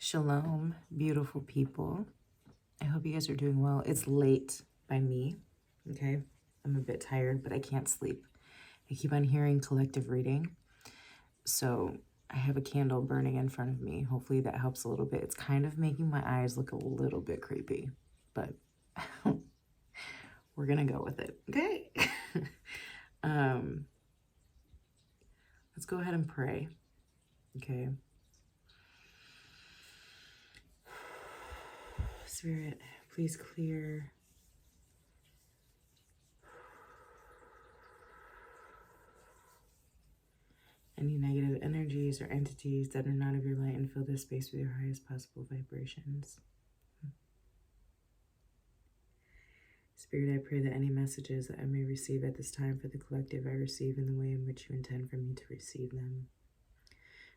Shalom, beautiful people. I hope you guys are doing well. It's late by me, okay? I'm a bit tired, but I can't sleep. I keep on hearing collective reading, so I have a candle burning in front of me. Hopefully that helps a little bit. It's kind of making my eyes look a little bit creepy, but we're gonna go with it, okay? Let's go ahead and pray, okay? Spirit, please clear any negative energies or entities that are not of your light and fill this space with your highest possible vibrations. Spirit, I pray that any messages that I may receive at this time for the collective, I receive in the way in which you intend for me to receive them.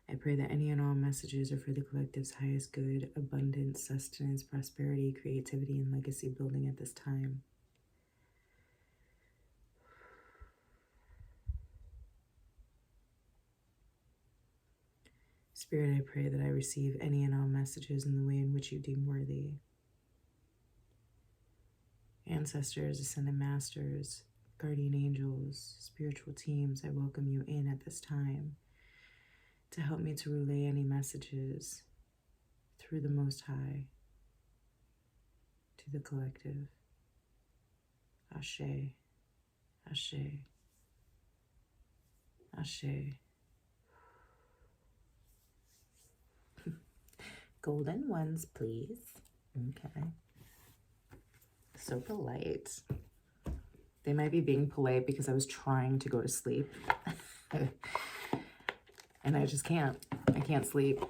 I pray that any and all messages are for the collective's highest good, abundance, sustenance, prosperity, creativity, and legacy building at this time. Spirit, I pray that I receive any and all messages in the way in which you deem worthy. Ancestors, ascended masters, guardian angels, spiritual teams, I welcome you in at this time to help me to relay any messages through the Most High to the collective. Ashe, Ashe, Ashe. Golden ones, please. Okay. So polite. They might be being polite because I was trying to go to sleep. And I just can't. I can't sleep.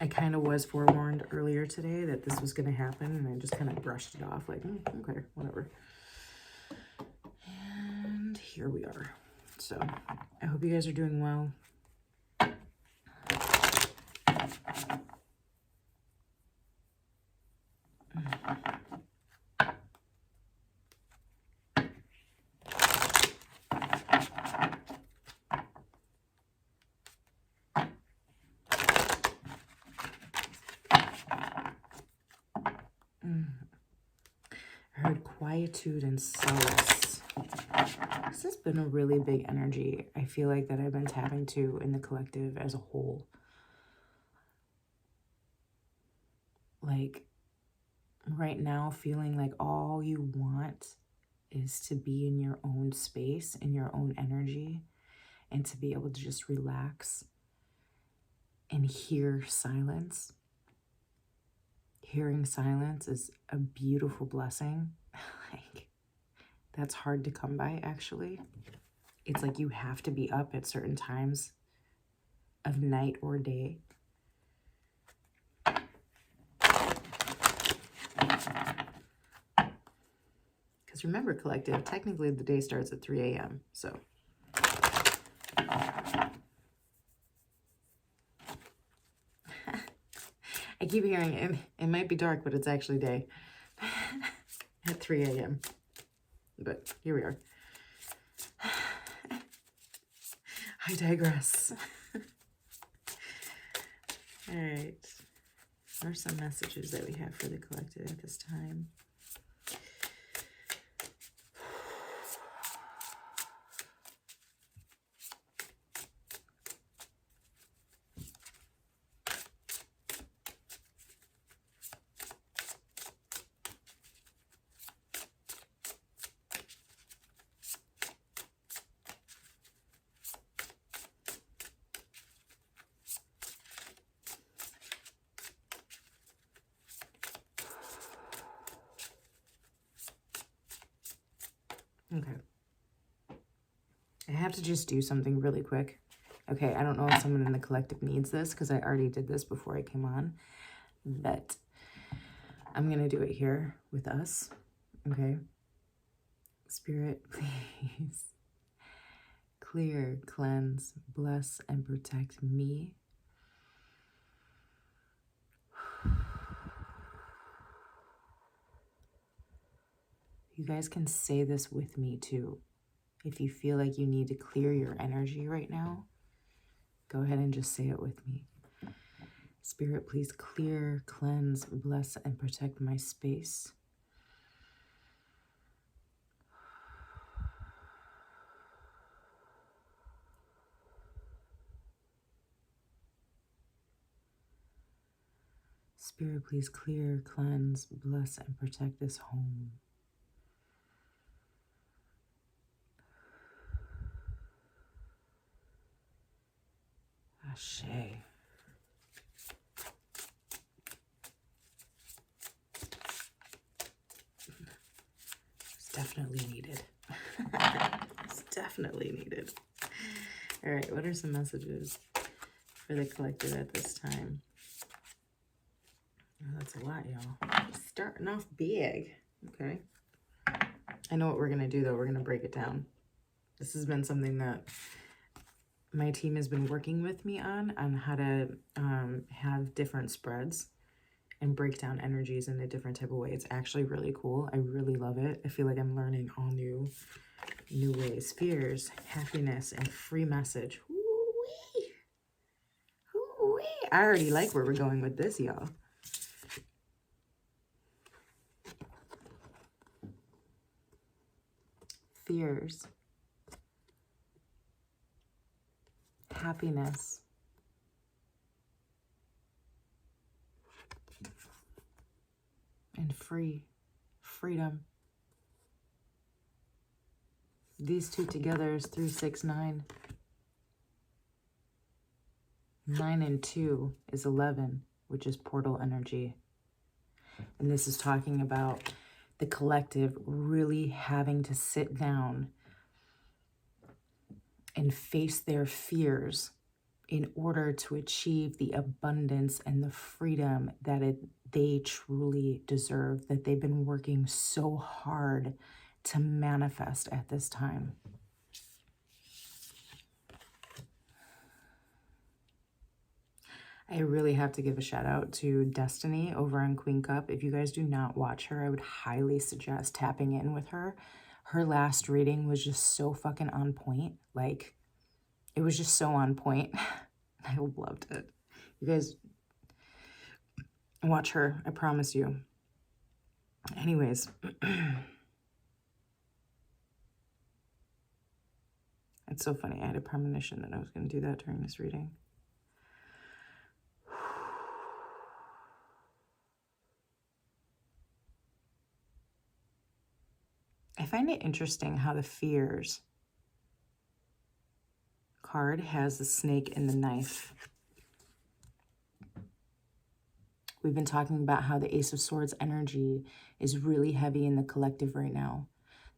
I kind of was forewarned earlier today that this was going to happen, and I just kind of brushed it off like, okay, whatever. And here we are. So I hope you guys are doing well. I heard quietude and solace. This has been a really big energy. I feel like that I've been tapping to in the collective as a whole. Like right now, feeling like all you want is to be in your own space, in your own energy, and to be able to just relax and hear silence. Hearing silence is a beautiful blessing. Like, that's hard to come by, actually. It's like you have to be up at certain times of night or day. Because remember, collective, technically the day starts at 3 a.m., so. I keep hearing it might be dark, but it's actually day at 3 a.m. But here we are. I digress. All right. What are some messages that we have for the collective at this time? Okay. I have to just do something really quick. Okay, I don't know if someone in the collective needs this because I already did this before I came on, but I'm going to do it here with us. Okay. Spirit, please clear, cleanse, bless, and protect me. You guys can say this with me too. If you feel like you need to clear your energy right now, go ahead and just say it with me. Spirit, please clear, cleanse, bless, and protect my space. Spirit, please clear, cleanse, bless, and protect this home. Ashe. It's definitely needed. It's definitely needed. All right, what are some messages for the collective at this time? Oh, that's a lot, y'all. Starting off big. Okay. I know what we're going to do, though. We're going to break it down. This has been something that my team has been working with me on how to have different spreads and break down energies in a different type of way. It's actually really cool. I really love it. I feel like I'm learning all new ways. Fears, happiness, and free message. Ooh-wee. Ooh-wee. I already like where we're going with this, y'all. Fears, happiness, and freedom. These two together is 3, 6, 9. 9 and 2 is 11, which is portal energy. And this is talking about the collective really having to sit down and face their fears in order to achieve the abundance and the freedom that they truly deserve, that they've been working so hard to manifest at this time. I really have to give a shout out to Destiny over on Queen Cup. If you guys do not watch her, I would highly suggest tapping in with her. Her last reading was just so fucking on point. Like, it was just so on point. I loved it. You guys watch her, I promise you. Anyways. It's so funny. I had a premonition that I was going to do that during this reading. I find it interesting how the fears card has the snake and the knife. We've been talking about how the Ace of Swords energy is really heavy in the collective right now.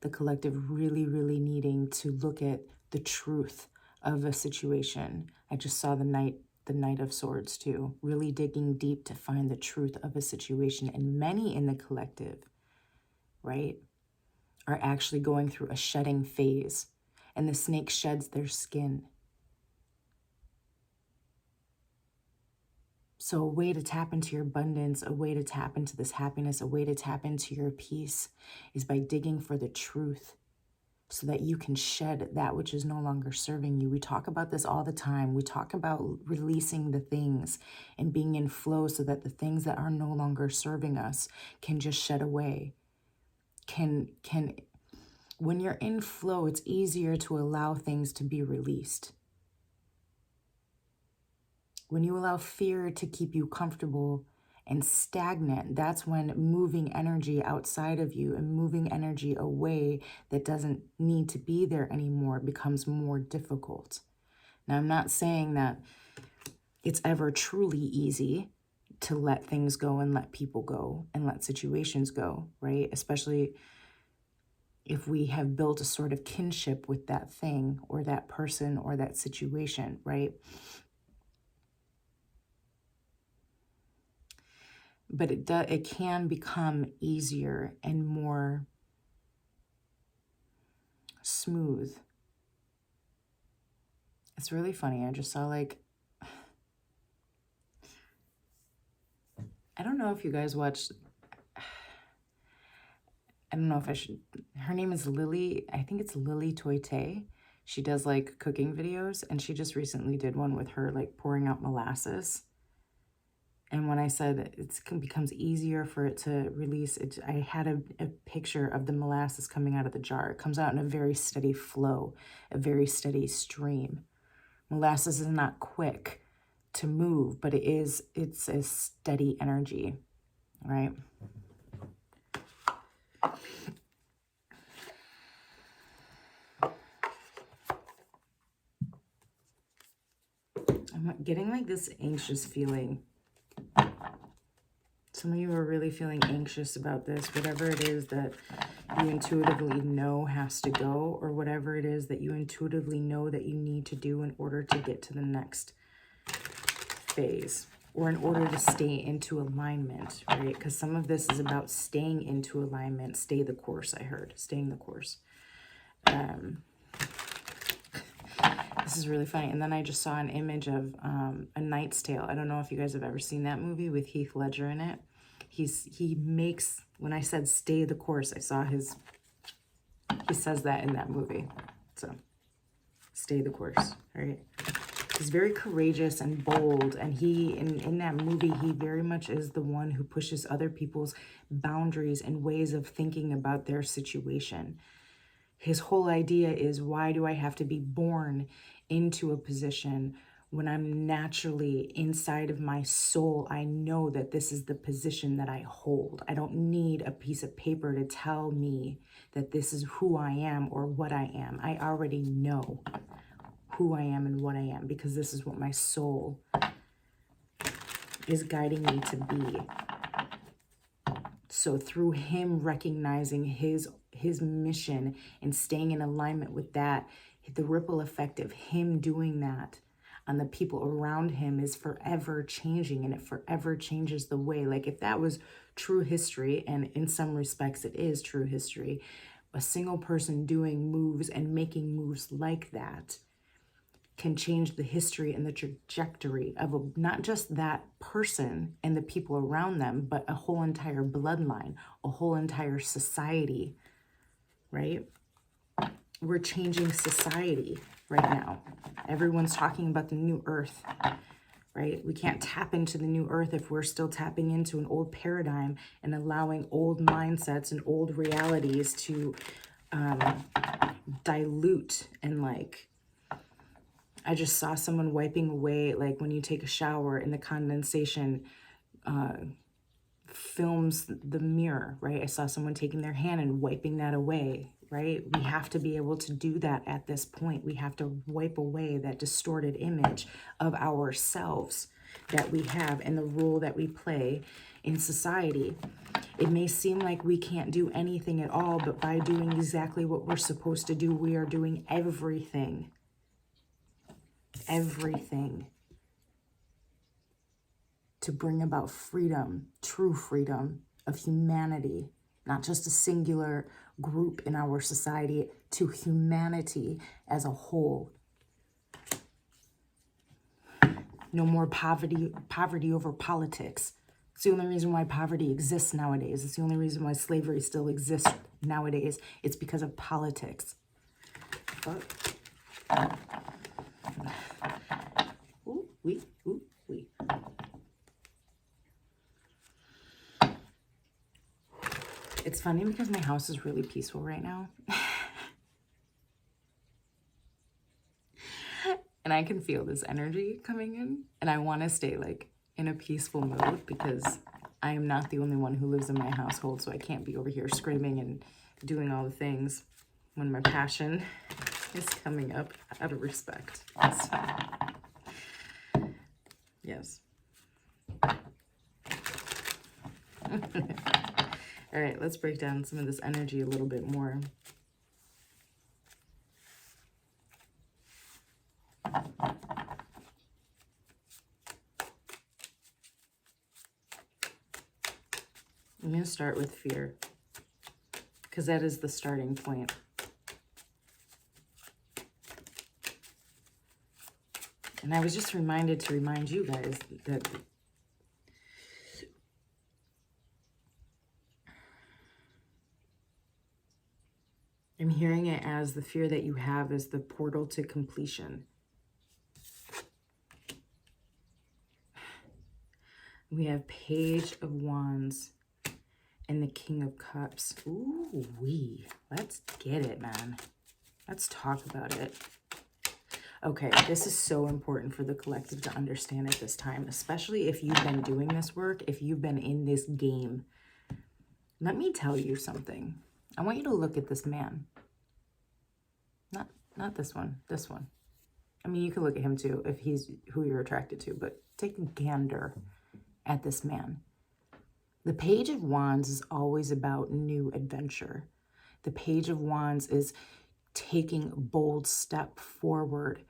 The collective really, really needing to look at the truth of a situation. I just saw the Knight of Swords too, really digging deep to find the truth of a situation. And many in the collective, right, are actually going through a shedding phase. And the snake sheds their skin. So a way to tap into your abundance, a way to tap into this happiness, a way to tap into your peace is by digging for the truth so that you can shed that which is no longer serving you. We talk about this all the time. We talk about releasing the things and being in flow so that the things that are no longer serving us can just shed away. When you're in flow, it's easier to allow things to be released. When you allow fear to keep you comfortable and stagnant, that's when moving energy outside of you and moving energy away that doesn't need to be there anymore becomes more difficult. Now, I'm not saying that it's ever truly easy to let things go and let people go and let situations go, right? Especially if we have built a sort of kinship with that thing or that person or that situation, right? But it can become easier and more smooth. It's really funny. I just saw like, I don't know if you guys watched, I don't know if I should, her name is Lily, I think it's Lily Toite. She does like cooking videos and she just recently did one with her like pouring out molasses. And when I said it becomes easier for it to release, I had a picture of the molasses coming out of the jar. It comes out in a very steady flow, a very steady stream. Molasses is not quick to move, but it's a steady energy, right? I'm getting like this anxious feeling. Some of you are really feeling anxious about this, whatever it is that you intuitively know has to go, or whatever it is that you intuitively know that you need to do in order to get to the next phase, or in order to stay into alignment, right? Because some of this is about staying into alignment. Stay the course, I heard. Staying the course. This is really funny. And then I just saw an image of A Knight's Tale. I don't know if you guys have ever seen that movie with Heath Ledger in it. He makes, when I said stay the course, I saw he says that in that movie. So stay the course, right? He's very courageous and bold. And in that movie, he very much is the one who pushes other people's boundaries and ways of thinking about their situation. His whole idea is, why do I have to be born into a position when I'm naturally inside of my soul? I know that this is the position that I hold. I don't need a piece of paper to tell me that this is who I am or what I am. I already know who I am and what I am, because this is what my soul is guiding me to be. So through him recognizing his mission and staying in alignment with that, the ripple effect of him doing that on the people around him is forever changing, and it forever changes the way. Like, if that was true history, and in some respects it is true history, a single person doing moves and making moves like that can change the history and the trajectory of not just that person and the people around them, but a whole entire bloodline, a whole entire society, right? We're changing society right now. Everyone's talking about the new earth, right? We can't tap into the new earth if we're still tapping into an old paradigm and allowing old mindsets and old realities to dilute. And like, I just saw someone wiping away, like when you take a shower and the condensation films the mirror, right? I saw someone taking their hand and wiping that away, right? We have to be able to do that at this point. We have to wipe away that distorted image of ourselves that we have and the role that we play in society. It may seem like we can't do anything at all, but by doing exactly what we're supposed to do, we are doing everything. Everything to bring about freedom, true freedom of humanity, not just a singular group in our society, to humanity as a whole. No more poverty over politics. It's the only reason why poverty exists nowadays. It's the only reason why slavery still exists nowadays. It's because of politics. Ooh, wee. It's funny because my house is really peaceful right now. And I can feel this energy coming in. And I want to stay like in a peaceful mode, because I am not the only one who lives in my household. So I can't be over here screaming and doing all the things when my passion is coming up out of respect. So, yes. All right, let's break down some of this energy a little bit more. I'm going to start with fear, because that is the starting point. And I was just reminded to remind you guys that I'm hearing it as the fear that you have is the portal to completion. We have Page of Wands and the King of Cups. Ooh, let's get it, man. Let's talk about it. Okay, this is so important for the collective to understand at this time, especially if you've been doing this work, if you've been in this game. Let me tell you something. I want you to look at this man. Not this one, this one. I mean, you can look at him too if he's who you're attracted to, but take a gander at this man. The Page of Wands is always about new adventure. The Page of Wands is taking a bold step forward.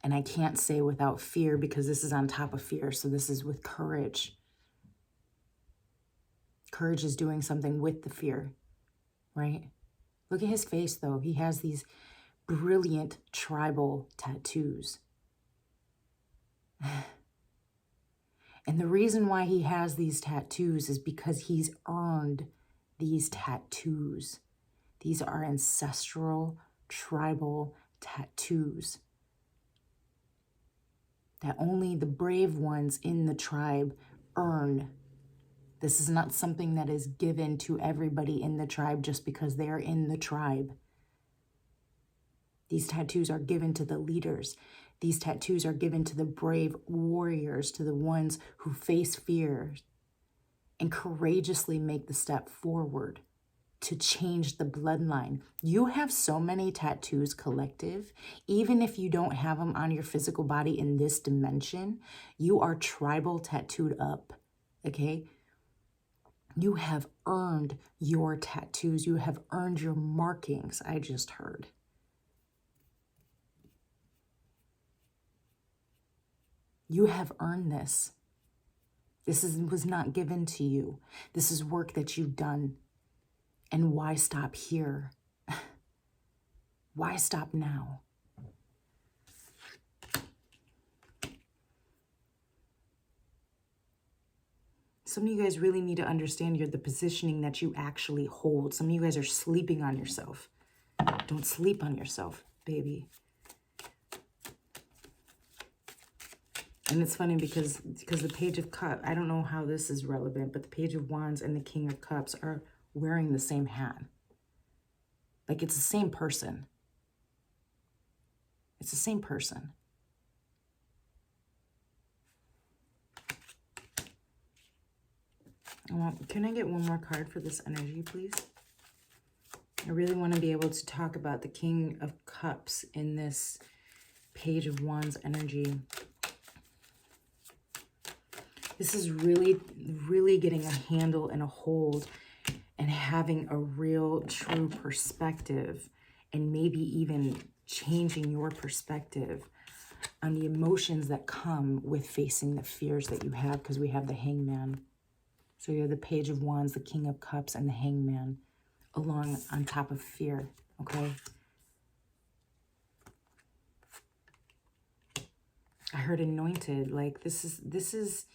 And I can't say without fear because this is on top of fear. So this is with courage. Courage is doing something with the fear, right? Look at his face though. He has these brilliant tribal tattoos. And the reason why he has these tattoos is because he's earned these tattoos. These are ancestral, tribal tattoos that only the brave ones in the tribe earn. This is not something that is given to everybody in the tribe just because they are in the tribe. These tattoos are given to the leaders. These tattoos are given to the brave warriors, to the ones who face fear and courageously make the step forward to change the bloodline. You have so many tattoos, collective. Even if you don't have them on your physical body in this dimension, you are tribal tattooed up, okay? You have earned your tattoos. You have earned your markings, I just heard. You have earned this. This was not given to you. This is work that you've done. And why stop here? Why stop now? Some of you guys really need to understand the positioning that you actually hold. Some of you guys are sleeping on yourself. Don't sleep on yourself, baby. And it's funny because the Page of Cups, I don't know how this is relevant, but the Page of Wands and the King of Cups are wearing the same hat. Like it's the same person. It's the same person. Can I get one more card for this energy, please? I really want to be able to talk about the King of Cups in this Page of Wands energy. This is really, really getting a handle and a hold and having a real, true perspective and maybe even changing your perspective on the emotions that come with facing the fears that you have, because we have the Hangman. So you have the Page of Wands, the King of Cups, and the Hangman along on top of fear, okay? I heard anointed. Like this is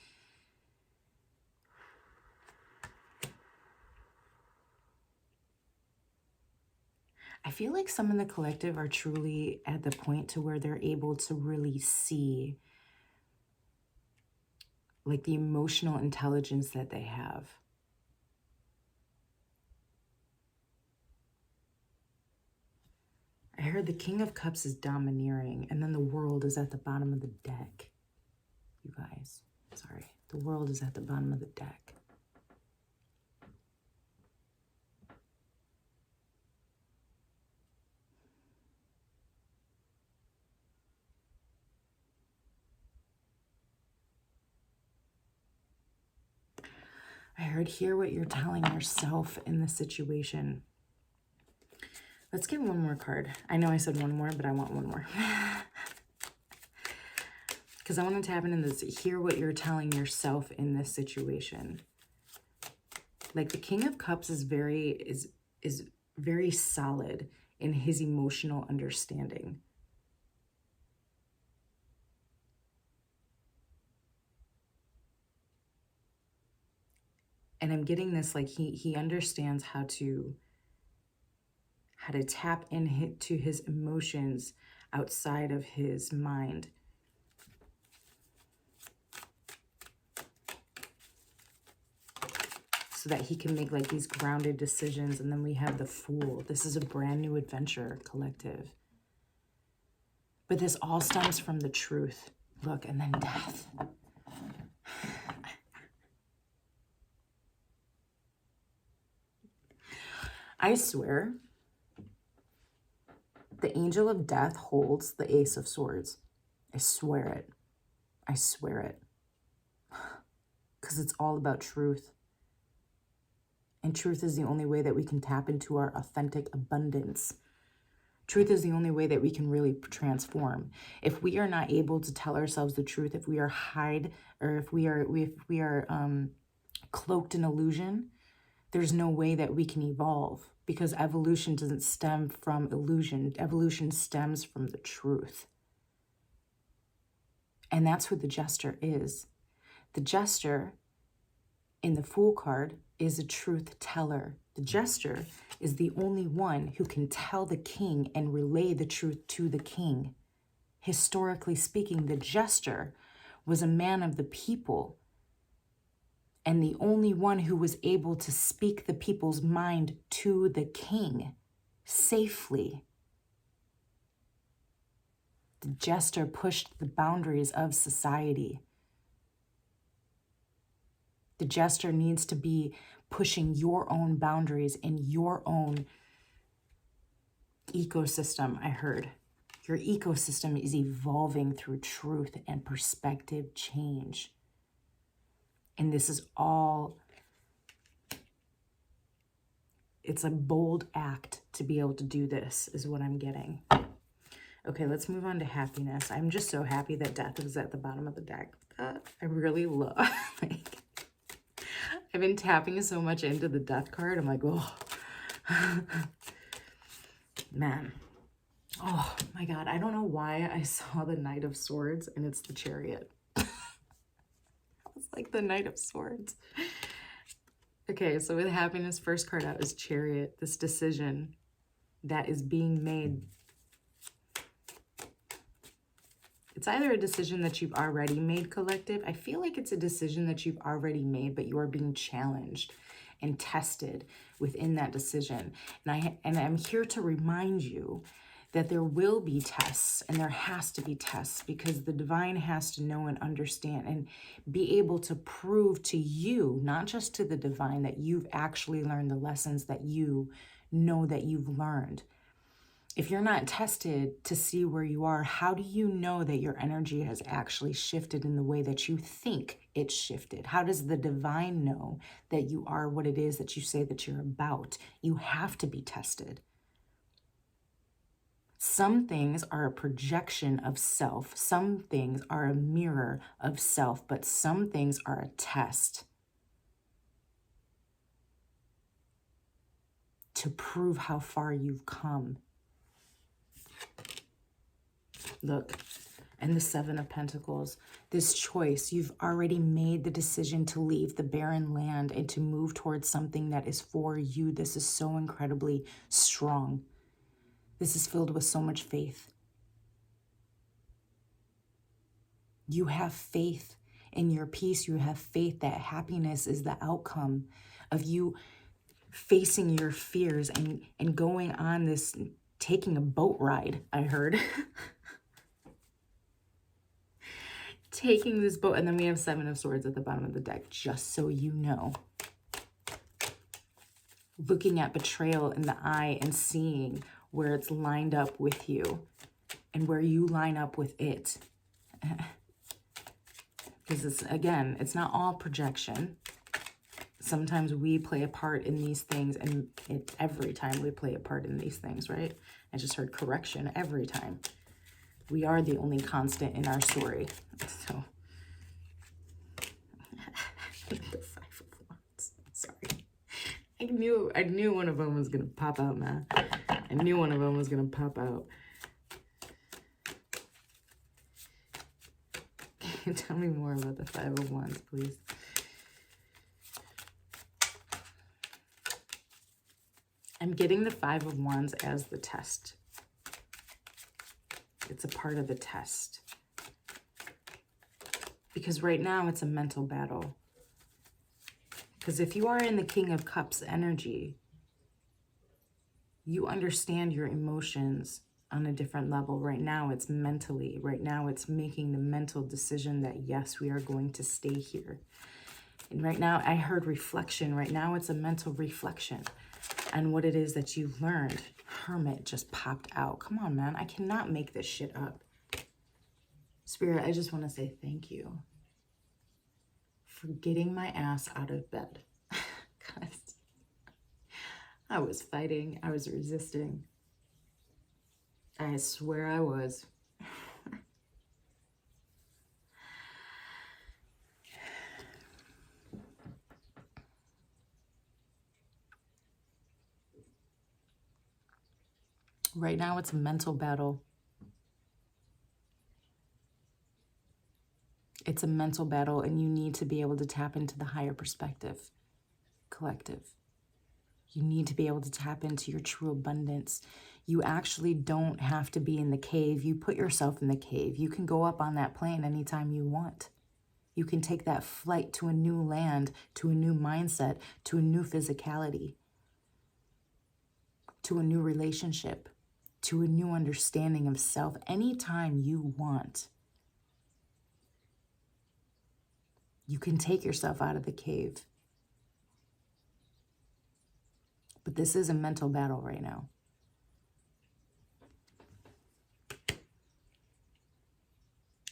I feel like some in the collective are truly at the point to where they're able to really see like the emotional intelligence that they have. I heard the King of Cups is domineering, and then the World is at the bottom of the deck. You guys, sorry. The World is at the bottom of the deck. I heard hear what you're telling yourself in the situation. Let's get one more card. I know I said one more, but I want one more. Because I want to tap into this. Hear what you're telling yourself in this situation. Like the King of Cups is very solid in his emotional understanding. And I'm getting this, like he understands how to tap into his emotions outside of his mind. so that he can make like these grounded decisions. And then we have the Fool. This is a brand new adventure, collective. But this all stems from the truth. Look, and then death. I swear, the angel of death holds the Ace of Swords. I swear it. I swear it. Because it's all about truth. And truth is the only way that we can tap into our authentic abundance. Truth is the only way that we can really transform. If we are not able to tell ourselves the truth, if we are if we are cloaked in illusion, there's no way that we can evolve, because evolution doesn't stem from illusion. Evolution stems from the truth. And that's who the Jester is. The Jester in the Fool card is a truth teller. The Jester is the only one who can tell the king and relay the truth to the king. Historically speaking, the Jester was a man of the people, and the only one who was able to speak the people's mind to the king safely. The Jester pushed the boundaries of society. The Jester needs to be pushing your own boundaries in your own ecosystem, I heard. Your ecosystem is evolving through truth and perspective change. And this is all, it's a bold act to be able to do this, is what I'm getting. Okay, let's move on to happiness. I'm just so happy that death is at the bottom of the deck. I really love, like, I've been tapping so much into the death card. I'm like, oh, man. Oh my God. I don't know why I saw the Knight of Swords and it's the Chariot. It's like the Knight of Swords. Okay, so with happiness, first card out is Chariot. This decision that is being made. It's either a decision that you've already made, collective. I feel like it's a decision that you've already made, but you are being challenged and tested within that decision. And I'm here to remind you that there will be tests, and there has to be tests, because the divine has to know and understand and be able to prove to you, not just to the divine, that you've actually learned the lessons that you know that you've learned. If you're not tested to see where you are, how do you know that your energy has actually shifted in the way that you think it's shifted? How does the divine know that you are what it is that you say that you're about? You have to be tested. Some things are a projection of self. Some things are a mirror of self, but some things are a test to prove how far you've come. Look, and the Seven of Pentacles, this choice, you've already made the decision to leave the barren land and to move towards something that is for you. This is so incredibly strong. This is filled with so much faith. You have faith in your peace. You have faith that happiness is the outcome of you facing your fears and going on this, taking a boat ride, I heard. Taking this boat, and then we have Seven of Swords at the bottom of the deck, just so you know. Looking at betrayal in the eye and seeing where it's lined up with you and where you line up with it. Because it's, again, it's not all projection. Sometimes we play a part in these things, and every time we play a part in these things, right? I just heard correction, every time. We are the only constant in our story. So, the Five of Wands. Sorry. I knew one of them was going to pop out, man. I knew one of them was going to pop out. Can you tell me more about the Five of Wands, please? I'm getting the Five of Wands as the test. It's a part of the test. Because right now it's a mental battle. Because if you are in the King of Cups energy, you understand your emotions on a different level. Right now, it's mentally. Right now, it's making the mental decision that, yes, we are going to stay here. And right now, I heard reflection. Right now, it's a mental reflection on what it is that you've learned. Hermit just popped out. Come on, man. I cannot make this shit up. Spirit, I just want to say thank you for getting my ass out of bed. Guys, I was fighting. I was resisting. I swear I was. Right now, it's a mental battle. It's a mental battle, and you need to be able to tap into the higher perspective, collective. You need to be able to tap into your true abundance. You actually don't have to be in the cave. You put yourself in the cave. You can go up on that plane anytime you want. You can take that flight to a new land, to a new mindset, to a new physicality, to a new relationship, to a new understanding of self anytime you want. You can take yourself out of the cave. But this is a mental battle right now.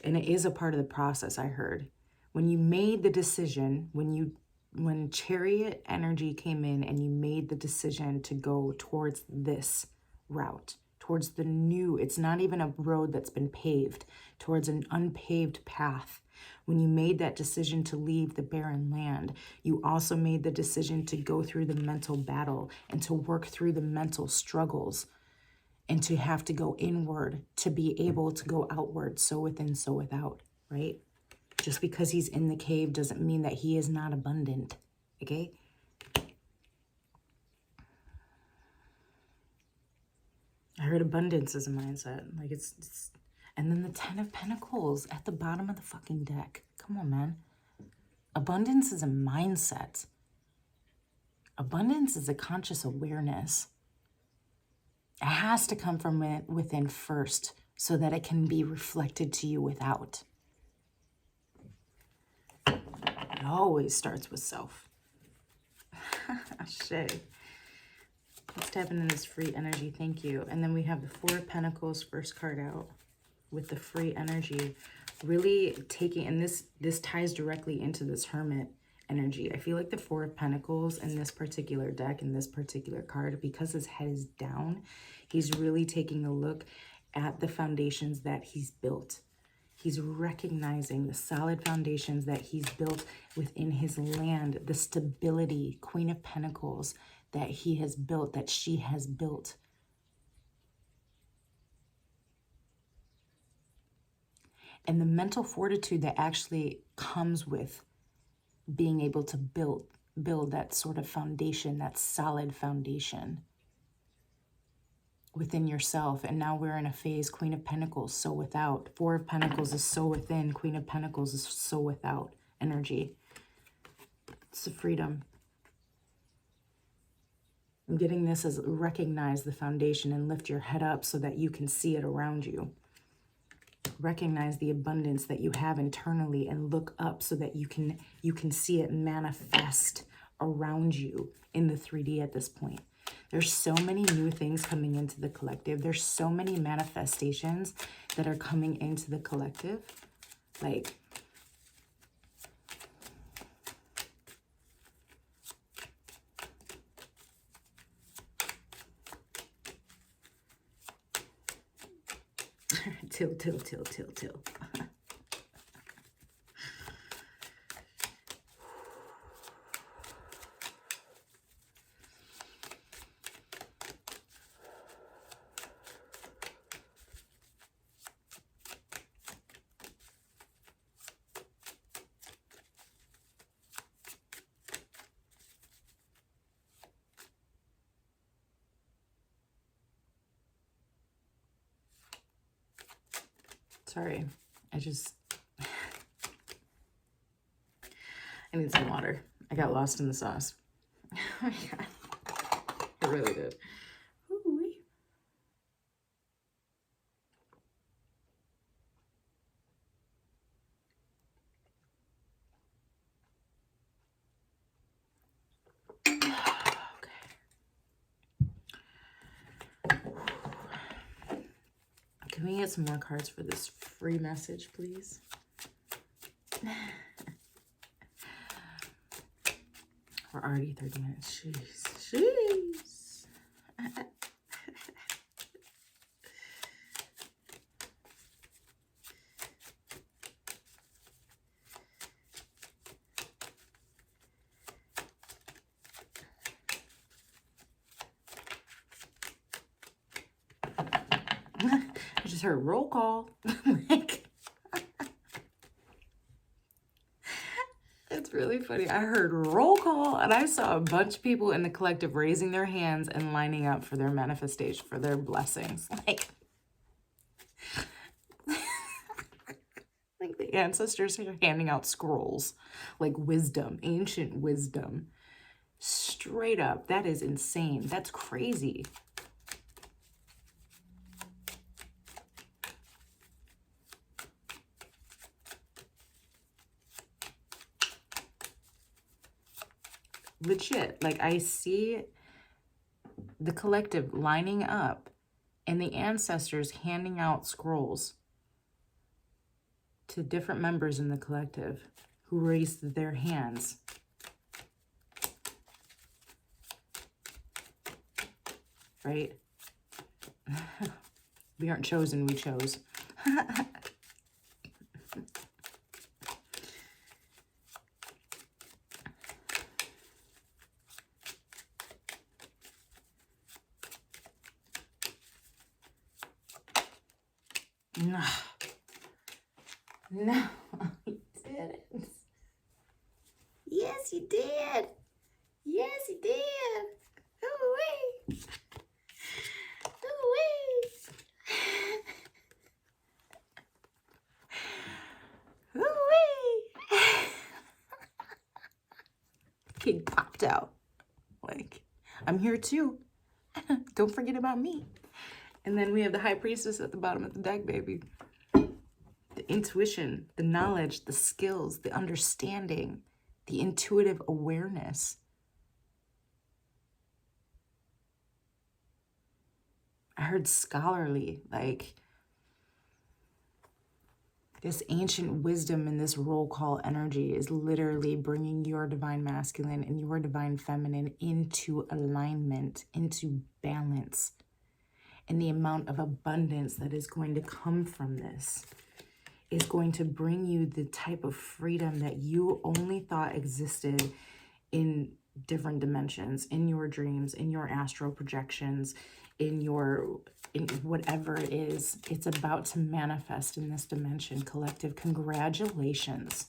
And it is a part of the process, I heard. When you made the decision, when Chariot energy came in and you made the decision to go towards this route, towards the new, it's not even a road that's been paved, towards an unpaved path. When you made that decision to leave the barren land, you also made the decision to go through the mental battle and to work through the mental struggles and to have to go inward to be able to go outward, so within, so without, right? Just because he's in the cave doesn't mean that he is not abundant, okay? I heard abundance is a mindset. Like it's and then the 10 of Pentacles at the bottom of the fucking deck. Come on, man. Abundance is a mindset. Abundance is a conscious awareness. It has to come from within first so that it can be reflected to you without. It always starts with self. Shit. Let's tap into this free energy. Thank you. And then we have the 4 of Pentacles, first card out, with the free energy. Really taking, and this ties directly into this Hermit energy. I feel like the 4 of Pentacles in this particular deck, in this particular card, because his head is down, he's really taking a look at the foundations that he's built. He's recognizing the solid foundations that he's built within his land, the stability, Queen of Pentacles, that he has built, that she has built. And the mental fortitude that actually comes with being able to build that sort of foundation, that solid foundation within yourself. And now we're in a phase, Queen of Pentacles, so without. 4 of Pentacles is so within. Queen of Pentacles is so without energy. It's the freedom. I'm getting this as recognize the foundation and lift your head up so that you can see it around you. Recognize the abundance that you have internally and look up so that you can see it manifest around you in the 3D at this point. There's so many new things coming into the collective. There's so many manifestations that are coming into the collective. Like, till. Sorry, I need some water. I got lost in the sauce. Oh my God. I really did. Ooh-wee. Can we get some more cards for this free message, please? We're already 30 minutes. Jeez. Jeez. I just heard roll call. Like, it's really funny. I heard roll call and I saw a bunch of people in the collective raising their hands and lining up for their manifestation, for their blessings. Like the ancestors are handing out scrolls, like wisdom, ancient wisdom. Straight up. That is insane. That's crazy. Legit. Like, I see the collective lining up and the ancestors handing out scrolls to different members in the collective who raised their hands. Right? We aren't chosen, we chose. No. No, you didn't. Yes, you did. Yes, you did. Ooh-wee. Ooh-wee. Ooh-wee. Kid popped out. Like, I'm here too. Don't forget about me. And then we have the High Priestess at the bottom of the deck, baby. The intuition, the knowledge, the skills, the understanding, the intuitive awareness. I heard scholarly, like this ancient wisdom and this roll call energy is literally bringing your divine masculine and your divine feminine into alignment, into balance. And the amount of abundance that is going to come from this is going to bring you the type of freedom that you only thought existed in different dimensions, in your dreams, in your astral projections, in whatever it is. It's about to manifest in this dimension. Collective, congratulations.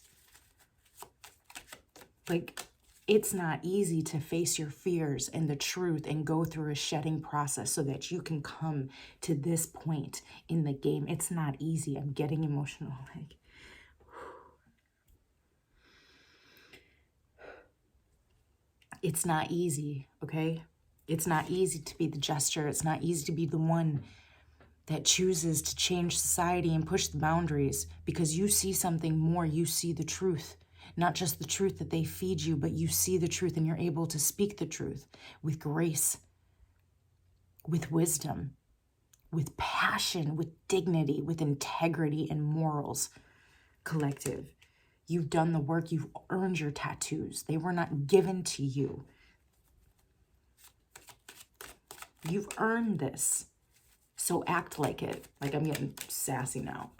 Like, it's not easy to face your fears and the truth and go through a shedding process so that you can come to this point in the game. It's not easy. I'm getting emotional. Like, it's not easy, okay? It's not easy to be the jester. It's not easy to be the one that chooses to change society and push the boundaries because you see something more. You see the truth. Not just the truth that they feed you, but you see the truth and you're able to speak the truth with grace, with wisdom, with passion, with dignity, with integrity and morals. Collective, you've done the work. You've earned your tattoos. They were not given to you. You've earned this. So act like it. Like, I'm getting sassy now.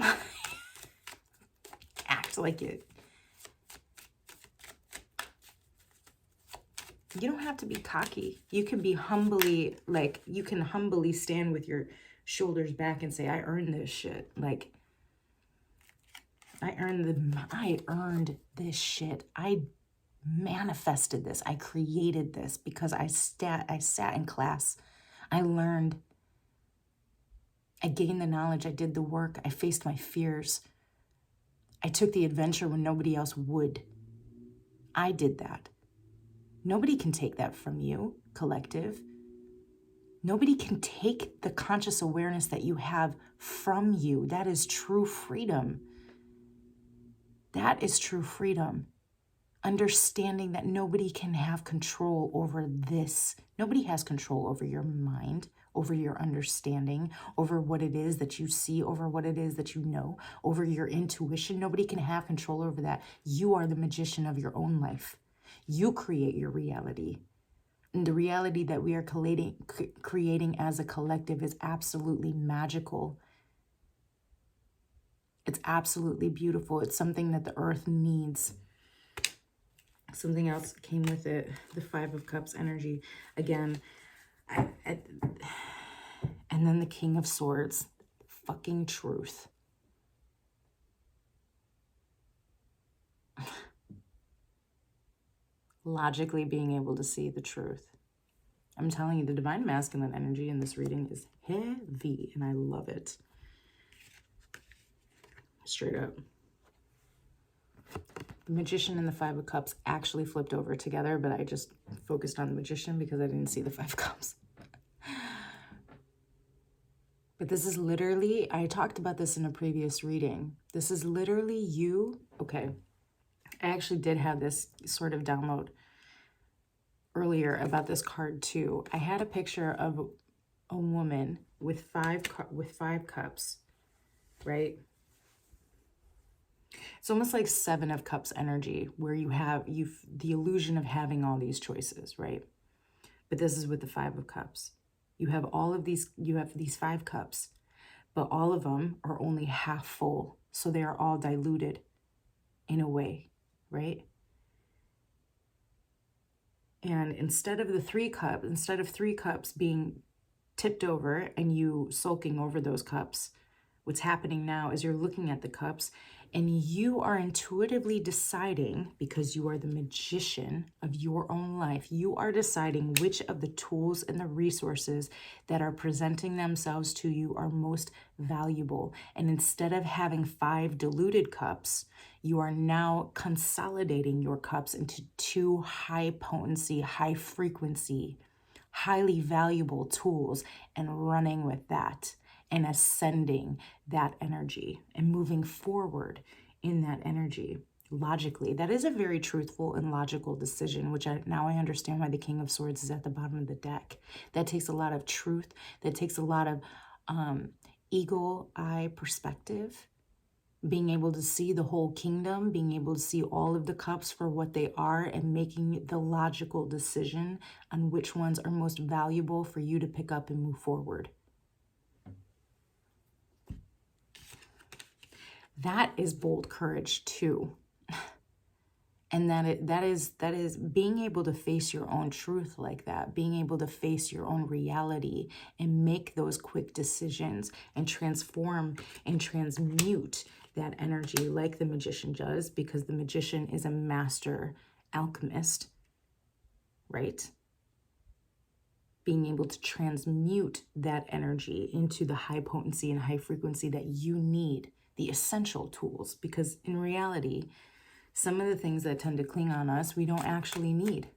Act like it. You don't have to be cocky. You can be humbly, like, you can humbly stand with your shoulders back and say, I earned this shit. Like, I earned this shit. I manifested this. I created this because I sat in class. I learned. I gained the knowledge. I did the work. I faced my fears. I took the adventure when nobody else would. I did that. Nobody can take that from you, collective. Nobody can take the conscious awareness that you have from you. That is true freedom. That is true freedom. Understanding that nobody can have control over this. Nobody has control over your mind, over your understanding, over what it is that you see, over what it is that you know, over your intuition. Nobody can have control over that. You are the magician of your own life. You create your reality. And the reality that we are creating as a collective is absolutely magical. It's absolutely beautiful. It's something that the earth needs. Something else came with it, the Five of Cups energy. Again, and then the King of Swords. Fucking truth. Logically being able to see the truth. I'm telling you, the divine masculine energy in this reading is heavy, and I love it. Straight up. The Magician and the Five of Cups actually flipped over together, but I just focused on the Magician because I didn't see the Five of Cups. But this is literally, I talked about this in a previous reading. This is literally you. Okay. I actually did have this sort of download earlier about this card too. I had a picture of a woman with five cups, right? It's almost like Seven of Cups energy, where you have the illusion of having all these choices, right? But this is with the Five of Cups. You have all of these, you have these 5 cups, but all of them are only half full. So they are all diluted in a way, right? And instead of 3 cups being tipped over and you sulking over those cups, what's happening now is you're looking at the cups and you are intuitively deciding, because you are the magician of your own life, you are deciding which of the tools and the resources that are presenting themselves to you are most valuable. And instead of having 5 diluted cups, you are now consolidating your cups into 2 high potency, high frequency, highly valuable tools and running with that and ascending that energy and moving forward in that energy logically. That is a very truthful and logical decision, which now I understand why the King of Swords is at the bottom of the deck. That takes a lot of truth. That takes a lot of eagle eye perspective, being able to see the whole kingdom, being able to see all of the cups for what they are and making the logical decision on which ones are most valuable for you to pick up and move forward. That is bold courage too. And that is being able to face your own truth like that, being able to face your own reality and make those quick decisions and transform and transmute that energy like the magician does, because the magician is a master alchemist, right? Being able to transmute that energy into the high potency and high frequency that you need, the essential tools, because in reality, some of the things that tend to cling on us, we don't actually need.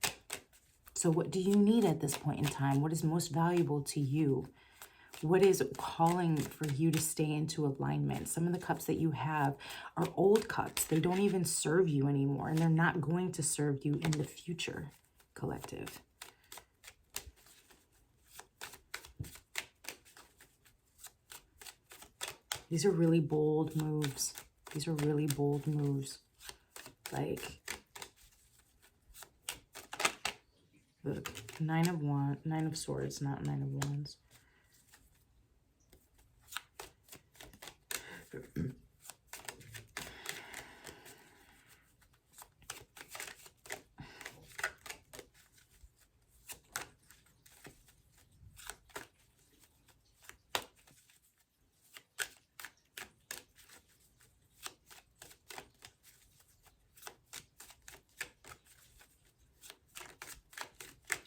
So what do you need at this point in time? What is most valuable to you? What is calling for you to stay into alignment? Some of the cups that you have are old cups. They don't even serve you anymore, and they're not going to serve you in the future, collective. These are really bold moves. These are really bold moves. Like the Nine of Swords, not Nine of Wands.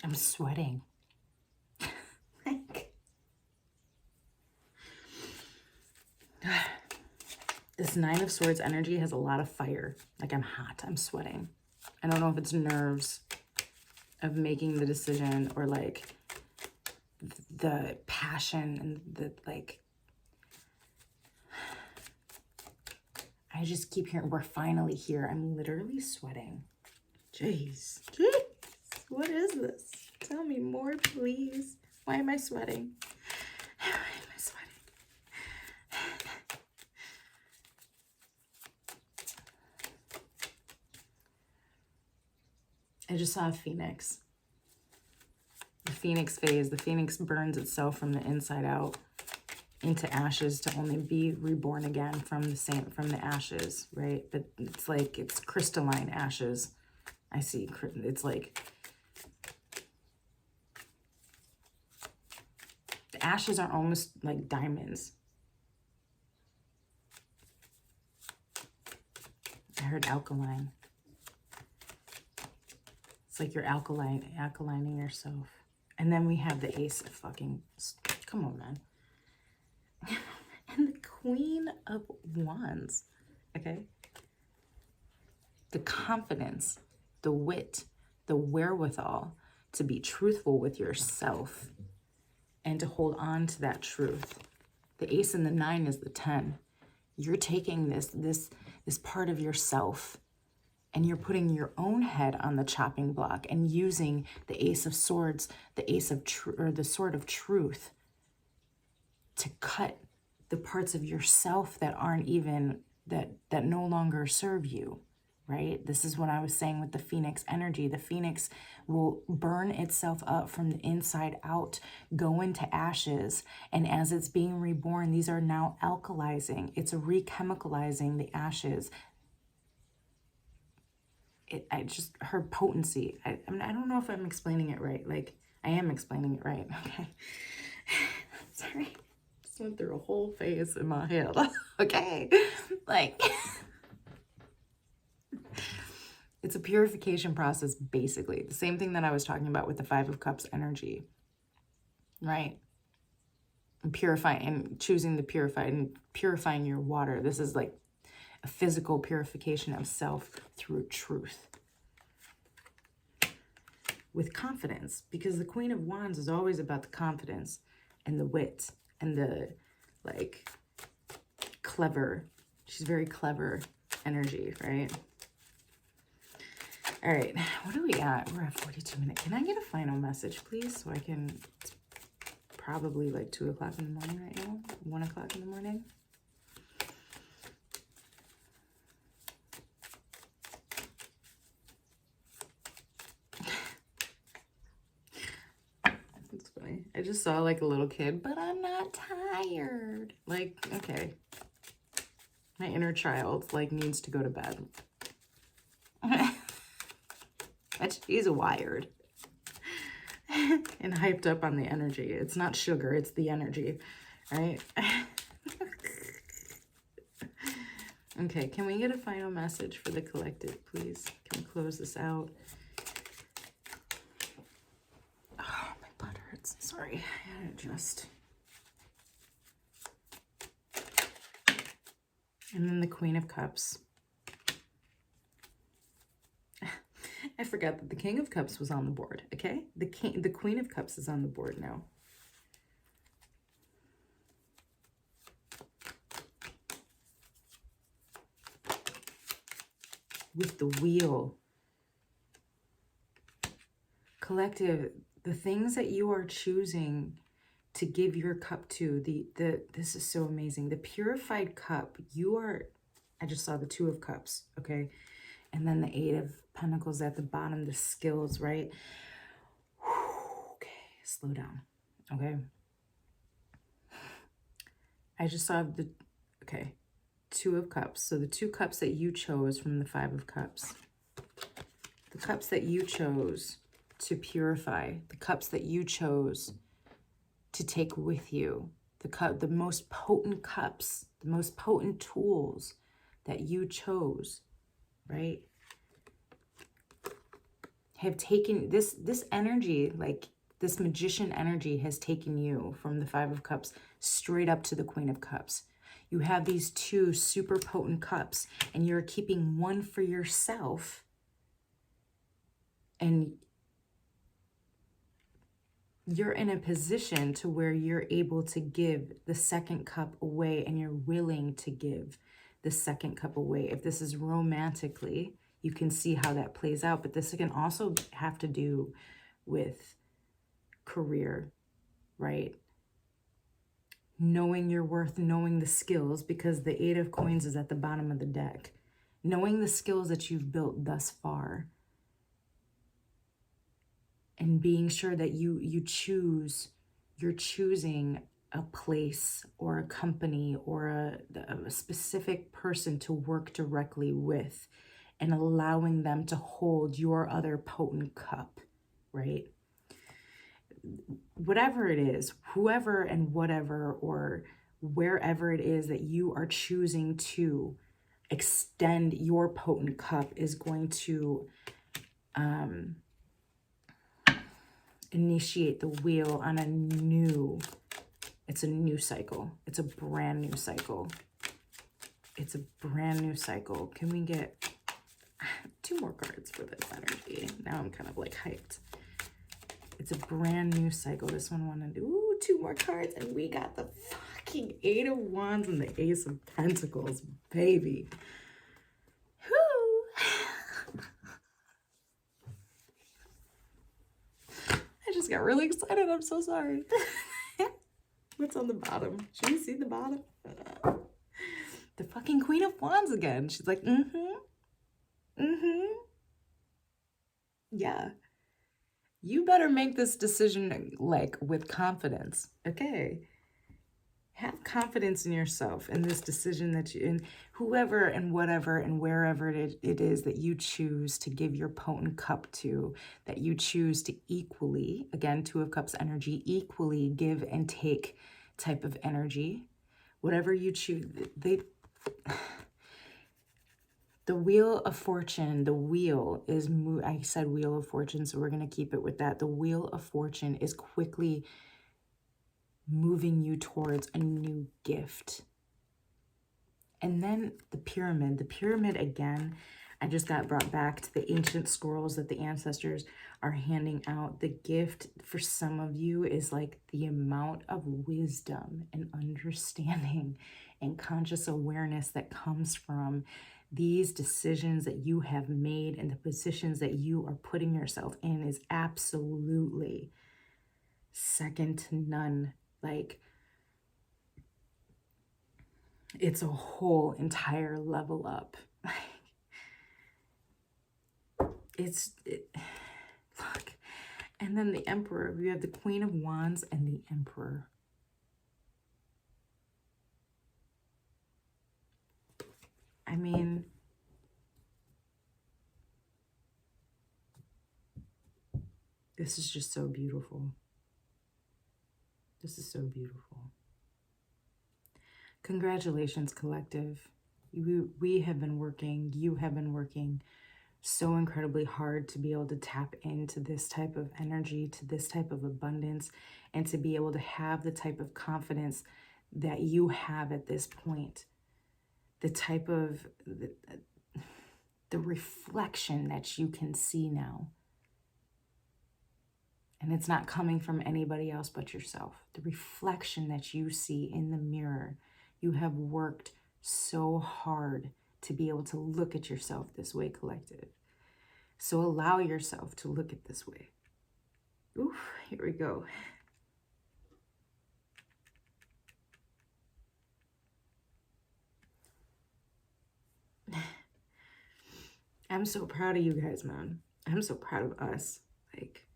I'm sweating. This Nine of Swords energy has a lot of fire. Like I'm hot, I'm sweating. I don't know if it's nerves. of making the decision, or like the passion and the like. I just keep hearing, we're finally here. I'm literally sweating. Jeez. What is this? Tell me more, please. Why am I sweating? Why am I sweating? I just saw a phoenix. The phoenix phase. The phoenix burns itself from the inside out into ashes to only be reborn again from the ashes, right? But it's like, it's crystalline ashes. I see. It's like the ashes are almost like diamonds. I heard alkaline. It's like you're alkalining yourself. And then we have the ace of fucking, come on, man. And the Queen of Wands, okay? The confidence, the wit, the wherewithal to be truthful with yourself and to hold on to that truth. The ace and the 9 is the 10. You're taking this part of yourself and you're putting your own head on the chopping block and using the ace of swords, the ace of or the sword of truth to cut the parts of yourself that aren't even, that no longer serve you, right? This is what I was saying with the phoenix energy. The phoenix will burn itself up from the inside out, go into ashes, and as it's being reborn, these are now alkalizing. It's rechemicalizing the ashes. I just, her potency. I mean, I don't know if I'm explaining it right. Like, I am explaining it right, okay? Sorry. Just went through a whole phase in my head, okay? Like, it's a purification process, basically. The same thing that I was talking about with the 5 of Cups energy, right? And purifying, and choosing the purified, and purifying your water. This is like a physical purification of self through truth. With confidence, because the Queen of Wands is always about the confidence and the wit and the, like, clever. She's very clever energy, right? All right, what do we got? We're at 42 minutes. Can I get a final message, please? So I can, it's probably like 2 o'clock in the morning right now, 1 o'clock in the morning. It's funny. I just saw like a little kid, but I'm not tired. Like, okay. My inner child like needs to go to bed. He's wired and hyped up on the energy. It's not sugar, it's the energy, right? Okay, can we get a final message for the collective, please? Can we close this out? Oh, my butt hurts. Sorry, I had to adjust. And then the Queen of Cups. I forgot that the King of Cups was on the board, okay? The Queen of Cups is on the board now. With the Wheel. Collective, the things that you are choosing to give your cup to, this is so amazing. The purified cup, I just saw the 2 of Cups, okay? And then the 8 of Pentacles at the bottom, the skills, right? Okay, slow down, okay? I just saw the, okay, 2 of Cups. So the 2 cups that you chose from the 5 of Cups. The cups that you chose to purify. The cups that you chose to take with you. The most potent cups, the most potent tools that you chose, right? Have taken this energy, like this magician energy has taken you from the 5 of Cups straight up to the Queen of Cups. You have these 2 super potent cups and you're keeping one for yourself. And you're in a position to where you're able to give the second cup away, and you're willing to give the second cup away. If this is romantically, you can see how that plays out, but this can also have to do with career, right? Knowing your worth, knowing the skills, because the Eight of Coins is at the bottom of the deck. Knowing the skills that you've built thus far, and being sure that you're choosing a place or a company or a specific person to work directly with, and allowing them to hold your other potent cup, right? Whatever it is, whoever and whatever, or wherever it is that you are choosing to extend your potent cup, is going to initiate the wheel on it's a new cycle. It's a brand new cycle. It's a brand new cycle. Can we get 2 more cards for this energy? Now I'm kind of like hyped. It's a brand new cycle. This one wanted to do 2 more cards, and we got the fucking Eight of Wands and the Ace of Pentacles, baby. Whoo! I just got really excited. I'm so sorry. What's on the bottom? Should we see the bottom? The fucking Queen of Wands again. She's like, yeah. You better make this decision like with confidence, okay? Have confidence in yourself and this decision that you, in whoever and whatever and wherever it is that you choose to give your potent cup to, that you choose to equally, again, 2 of Cups energy, equally give and take type of energy. Whatever you choose, the Wheel of Fortune, the wheel is, I said Wheel of Fortune, so we're going to keep it with that. The Wheel of Fortune is quickly moving you towards a new gift. And then the pyramid again, I just got brought back to the ancient scrolls that the ancestors are handing out. The gift for some of you is like the amount of wisdom and understanding and conscious awareness that comes from these decisions that you have made, and the positions that you are putting yourself in is absolutely second to none. Like, it's a whole entire level up. Look. And then the Emperor. We have the Queen of Wands and the Emperor. I mean, this is just so beautiful. This is so beautiful. Congratulations, collective. We have been working, you have been working so incredibly hard to be able to tap into this type of energy, to this type of abundance, and to be able to have the type of confidence that you have at this point. The type of, the reflection that you can see now. And it's not coming from anybody else but yourself. The reflection that you see in the mirror. You have worked so hard to be able to look at yourself this way, collective. So allow yourself to look at this way. Oof, here we go. I'm so proud of you guys, man. I'm so proud of us. Like,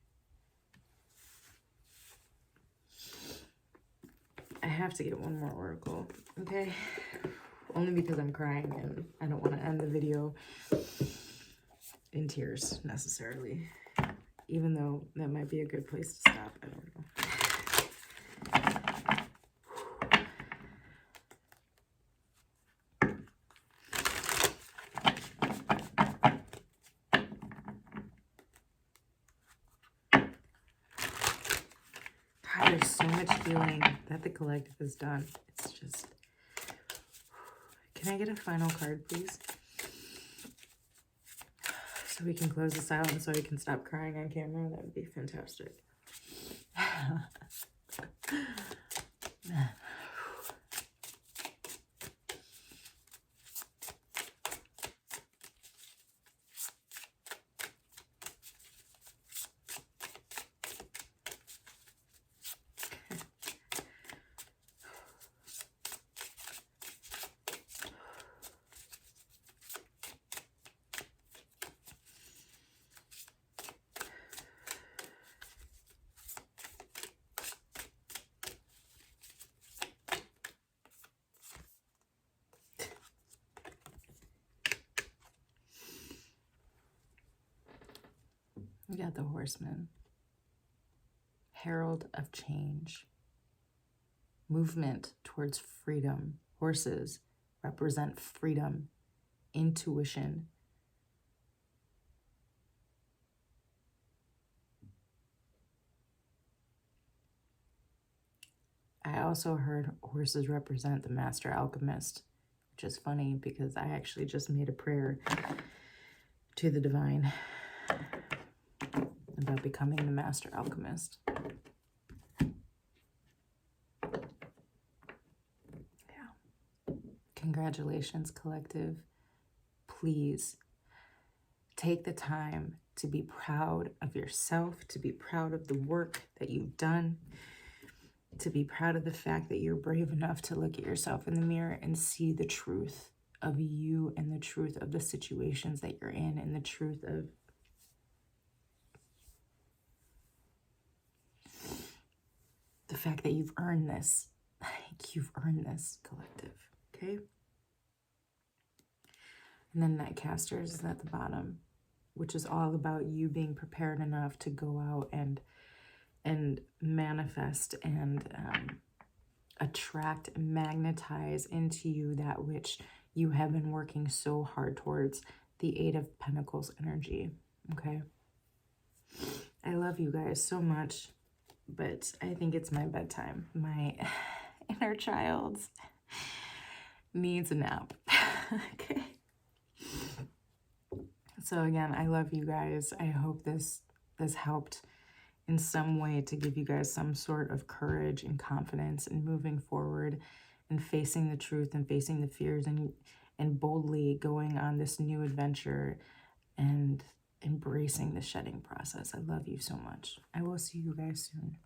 I have to get one more oracle, okay? Only because I'm crying and I don't want to end the video in tears necessarily. Even though that might be a good place to stop. I don't know. God, there's so much healing that the collective has done. It's just... Can I get a final card, please? So we can close this out and so I can stop crying on camera. That would be fantastic. We got the Horseman. Herald of change. Movement towards freedom. Horses represent freedom, intuition. I also heard horses represent the master alchemist, which is funny because I actually just made a prayer to the divine about becoming the master alchemist. Yeah. Congratulations, collective. Please take the time to be proud of yourself, to be proud of the work that you've done, to be proud of the fact that you're brave enough to look at yourself in the mirror and see the truth of you and the truth of the situations that you're in and the truth of the fact that you've earned this. You've earned this, collective, okay? And then Nightcasters is at the bottom, which is all about you being prepared enough to go out and manifest and attract, magnetize into you that which you have been working so hard towards, the Eight of Pentacles energy, okay? I love you guys so much, but I think it's my bedtime. My inner child needs a nap, okay? So again, I love you guys. I hope this helped in some way to give you guys some sort of courage and confidence in moving forward and facing the truth and facing the fears and boldly going on this new adventure and embracing the shedding process. I love you so much. I will see you guys soon.